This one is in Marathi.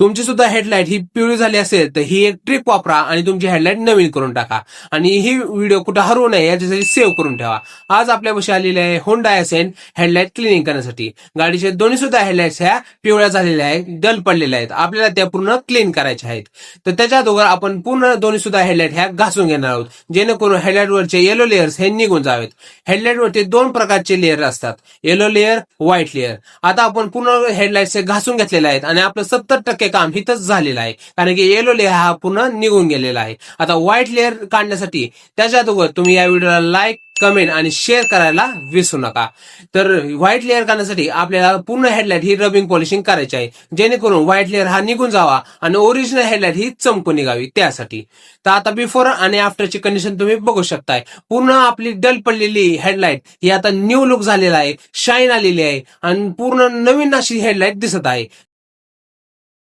तुमची सुद्धा हेडलाईट ही पिवळी झाली असेल तर ही एक ट्रिक वापरा आणि तुमची हेडलाईट नवीन करून टाका आणि ही व्हिडिओ कुठे हरवू नये याच्यासाठी सेव्ह करून ठेवा. आज आपल्यापाशी आलेले आहे होंडा असेंट हेडलाईट क्लिनिंग करण्यासाठी. गाडीचे दोन्ही सुद्धा हेडलाईट्स ह्या पिवळ्या झालेल्या आहेत, डल पडलेल्या आहेत, आपल्याला त्या पूर्ण क्लीन करायच्या आहेत. तर त्याच्या अगोदर आपण पूर्ण दोन्ही सुद्धा हेडलाईट ह्या घासून घेणार आहोत जेणेकरून हेडलाईट वरचे येलो लेयर्स हे निघून जावेत. हेडलाईट वरती दोन प्रकारचे लेअर असतात, येलो लेअर, व्हाईट लेअर. आता आपण पूर्ण हेडलाईट्स घासून घेतलेले आहेत आणि आपलं 70% काम हिथंच झालेलं आहे, कारण की येलो लेअर हा पूर्ण निघून गेलेला आहे. आता व्हाईट लेअर काढण्यासाठी त्याच्या अगोदर तुम्ही या व्हिडिओला लाईक, कमेंट आणि शेअर करायला विसरू नका. तर व्हाईट लेअर करण्यासाठी आपल्याला पूर्ण हेडलाईट ही रबिंग पॉलिशिंग करायची आहे जेणेकरून व्हाईट लेअर हा निघून जावा आणि ओरिजिनल हेडलाईट ही चमकून निघावी त्यासाठी. तर आता बिफोर आणि आफ्टरची कंडिशन तुम्ही बघू शकताय. पूर्ण आपली डल पडलेली हेडलाईट ही आता न्यू लुक झालेला आहे, शाईन आलेली आहे आणि पूर्ण नवीन अशी हेडलाईट दिसत आहे.